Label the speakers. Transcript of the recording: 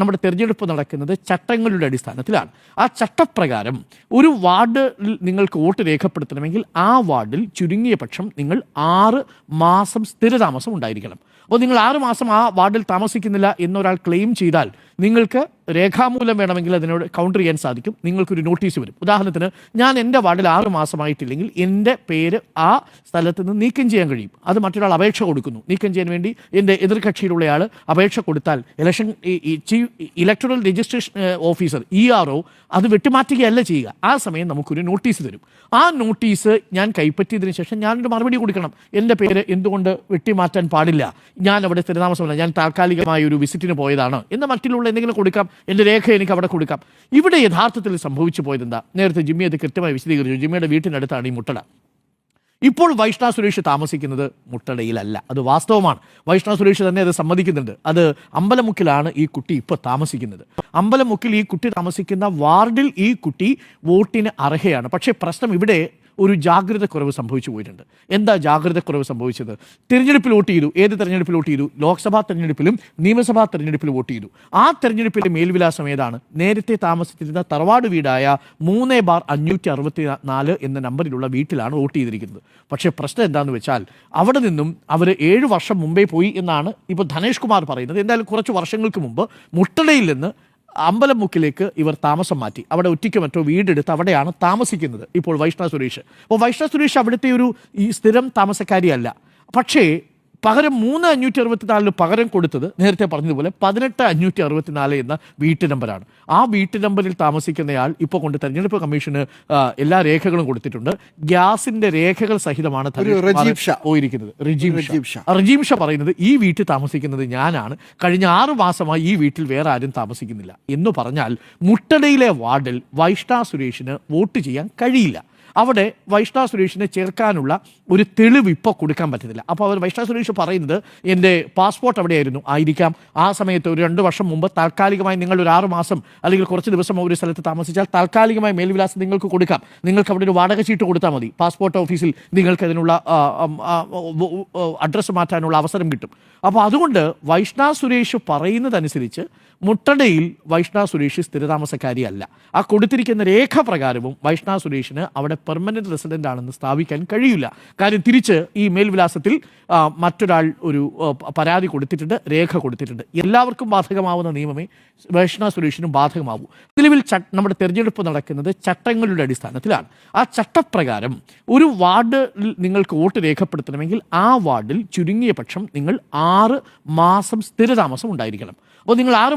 Speaker 1: നമ്മുടെ തെരഞ്ഞെടുപ്പ് നടക്കുന്നത് ചട്ടങ്ങളുടെ അടിസ്ഥാനത്തിലാണ്. ആ ചട്ടപ്രകാരം ഒരു വാർഡിൽ നിങ്ങൾക്ക് വോട്ട് രേഖപ്പെടുത്തണമെങ്കിൽ ആ വാർഡിൽ ചുരുങ്ങിയ പക്ഷം നിങ്ങൾ 6 മാസം സ്ഥിരതാമസം ഉണ്ടായിരിക്കണം. അപ്പോൾ നിങ്ങൾ 6 മാസം ആ വാർഡിൽ താമസിക്കുന്നില്ല എന്നൊരാൾ ക്ലെയിം ചെയ്താൽ നിങ്ങൾക്ക് രേഖാമൂലം വേണമെങ്കിൽ അതിനോട് കൗണ്ടർ ചെയ്യാൻ സാധിക്കും. നിങ്ങൾക്കൊരു നോട്ടീസ് വരും. ഉദാഹരണത്തിന്, ഞാൻ എൻ്റെ വാർഡിൽ 6 മാസമായിട്ടില്ലെങ്കിൽ എൻ്റെ പേര് ആ സ്ഥലത്ത് നിന്ന് നീക്കം ചെയ്യാൻ കഴിയും. അത് മറ്റൊരാൾ അപേക്ഷ കൊടുക്കുന്നു. നീക്കം ചെയ്യാൻ വേണ്ടി എൻ്റെ എതിർകക്ഷിയിലുള്ളയാൾ അപേക്ഷ കൊടുത്താൽ ഇലക്ടറൽ രജിസ്ട്രേഷൻ ഓഫീസർ ERO അത് വെട്ടിമാറ്റുകയല്ല ചെയ്യുക. ആ സമയം നമുക്കൊരു നോട്ടീസ് തരും. ആ നോട്ടീസ് ഞാൻ കൈപ്പറ്റിയതിന് ശേഷം ഞാനൊരു മറുപടി കൊടുക്കണം. എൻ്റെ പേര് എന്തുകൊണ്ട് വെട്ടിമാറ്റാൻ പാടില്ല, ഞാൻ അവിടെ സ്ഥിരതാമസമല്ല, ഞാൻ താൽക്കാലികമായ ഒരു വിസിറ്റിന് പോയതാണ് എന്ന് മറ്റുള്ള എന്തെങ്കിലും കൊടുക്കാം. എൻ്റെ രേഖ എനിക്ക് അവിടെ കൊടുക്കാം. ഇവിടെ യഥാർത്ഥത്തിൽ സംഭവിച്ചു പോയത് എന്താ? നേരത്തെ ജിമ്മി അത് കൃത്യമായി വിശദീകരിച്ചു. ജിമ്മിയുടെ വീട്ടിനടുത്താണ് ഈ മുട്ടട. ഇപ്പോൾ വൈഷ്ണ സുരേഷ് താമസിക്കുന്നത് മുട്ടടയിലല്ല, അത് വാസ്തവമാണ്. വൈഷ്ണ സുരേഷ് തന്നെ അത് സമ്മതിക്കുന്നുണ്ട്. അത് അമ്പലമുക്കിലാണ് ഈ കുട്ടി ഇപ്പോൾ താമസിക്കുന്നത്. അമ്പലമുക്കിൽ ഈ കുട്ടി താമസിക്കുന്ന വാർഡിൽ ഈ കുട്ടി വോട്ടിന് അർഹയാണ്. പക്ഷേ പ്രശ്നം ഇവിടെ ഒരു ജാഗ്രത കുറവ് സംഭവിച്ചു പോയിട്ടുണ്ട്. എന്താ ജാഗ്രത കുറവ് സംഭവിച്ചത്? തിരഞ്ഞെടുപ്പിൽ വോട്ട് ചെയ്തു. ഏത് തെരഞ്ഞെടുപ്പിൽ വോട്ട് ചെയ്തു? ലോക്സഭാ തെരഞ്ഞെടുപ്പിലും നിയമസഭാ തെരഞ്ഞെടുപ്പിലും വോട്ട് ചെയ്തു. ആ തെരഞ്ഞെടുപ്പിലെ മേൽവിലാസം ഏതാണ്? നേരത്തെ താമസിച്ചിരുന്ന തറവാട് വീടായ 3/564 എന്ന നമ്പറിലുള്ള വീട്ടിലാണ് വോട്ട് ചെയ്തിരിക്കുന്നത്. പക്ഷേ പ്രശ്നം എന്താണെന്ന് വെച്ചാൽ അവിടെ നിന്നും അവർ 7 വർഷം മുമ്പേ പോയി എന്നാണ് ഇപ്പോൾ ധനേഷ് കുമാർ പറയുന്നത്. എന്തായാലും കുറച്ച് വർഷങ്ങൾക്ക് മുമ്പ് മുട്ടടയിൽ നിന്ന് അമ്പലമുക്കിലേക്ക് ഇവർ താമസം മാറ്റി. അവിടെ ഒറ്റയ്ക്ക് മറ്റോ വീടെടുത്ത് അവിടെയാണ് താമസിക്കുന്നത് ഇപ്പോൾ വൈഷ്ണ സുരേഷ്. അപ്പോൾ വൈഷ്ണ സുരേഷ് അവിടുത്തെ ഈ സ്ഥിരം താമസക്കാരിയല്ല. പക്ഷേ പകരം 3/564 പകരം കൊടുത്തത് നേരത്തെ പറഞ്ഞതുപോലെ 18/564 എന്ന വീട്ടു നമ്പറാണ്. ആ വീട്ടു നമ്പറിൽ താമസിക്കുന്നയാൾ ഇപ്പോൾ കൊണ്ട് തെരഞ്ഞെടുപ്പ് കമ്മീഷന് എല്ലാ രേഖകളും കൊടുത്തിട്ടുണ്ട്. ഗ്യാസിന്റെ രേഖകൾ സഹിതമാണ് പോയിരിക്കുന്നത്. റജീം ഷാ പറയുന്നത്, ഈ വീട്ടിൽ താമസിക്കുന്നത് ഞാനാണ്, കഴിഞ്ഞ 6 മാസമായി ഈ വീട്ടിൽ വേറെ ആരും താമസിക്കുന്നില്ല എന്ന് പറഞ്ഞാൽ മുട്ടടയിലെ വാർഡിൽ വൈഷ്ണ സുരേഷിന് വോട്ട് ചെയ്യാൻ കഴിയില്ല. അവിടെ വൈഷ്ണ സുരേഷിനെ ചേർക്കാനുള്ള ഒരു തെളിവ് ഇപ്പോൾ കൊടുക്കാൻ പറ്റുന്നില്ല. അപ്പോൾ അവർ വൈഷ്ണ സുരേഷ് പറയുന്നത്, എൻ്റെ പാസ്പോർട്ട് അവിടെയായിരുന്നു, ആയിരിക്കാം ആ സമയത്ത് ഒരു 2 വർഷം മുമ്പ് താൽക്കാലികമായി നിങ്ങൾ ഒരു 6 മാസം അല്ലെങ്കിൽ കുറച്ച് ദിവസം ഒരു സ്ഥലത്ത് താമസിച്ചാൽ താൽക്കാലികമായി മേൽവിലാസം നിങ്ങൾക്ക് കൊടുക്കാം. നിങ്ങൾക്ക് അവിടെ ഒരു വാടക ചീട്ട് കൊടുത്താൽ മതി. പാസ്പോർട്ട് ഓഫീസിൽ നിങ്ങൾക്ക് അതിനുള്ള അഡ്രസ്സ് മാറ്റാനുള്ള അവസരം കിട്ടും. അപ്പോൾ അതുകൊണ്ട് വൈഷ്ണ സുരേഷ് പറയുന്നതനുസരിച്ച് മുട്ടടയിൽ വൈഷ്ണ സുരേഷ് സ്ഥിരതാമസക്കാരിയല്ല. ആ കൊടുത്തിരിക്കുന്ന രേഖ പ്രകാരവും വൈഷ്ണ സുരേഷിന് അവിടെ പെർമനന്റ് റെസിഡന്റ് ആണെന്ന് സ്ഥാപിക്കാൻ കഴിയില്ല. കാര്യം തിരിച്ച് ഈ മേൽവിലാസത്തിൽ മറ്റൊരാൾ ഒരു പരാതി കൊടുത്തിട്ടുണ്ട്, രേഖ കൊടുത്തിട്ടുണ്ട്. എല്ലാവർക്കും ബാധകമാവുന്ന നിയമമേ വൈഷ്ണ സുരേഷിനും ബാധകമാവൂ. നിലവിൽ നമ്മുടെ തെരഞ്ഞെടുപ്പ് നടക്കുന്നത് ചട്ടങ്ങളുടെ അടിസ്ഥാനത്തിലാണ്. ആ ചട്ടപ്രകാരം ഒരു വാർഡിൽ നിങ്ങൾക്ക് വോട്ട് രേഖപ്പെടുത്തണമെങ്കിൽ ആ വാർഡിൽ ചുരുങ്ങിയ പക്ഷം നിങ്ങൾ 6 മാസം സ്ഥിരതാമസം ഉണ്ടായിരിക്കണം. അപ്പോൾ നിങ്ങൾ 6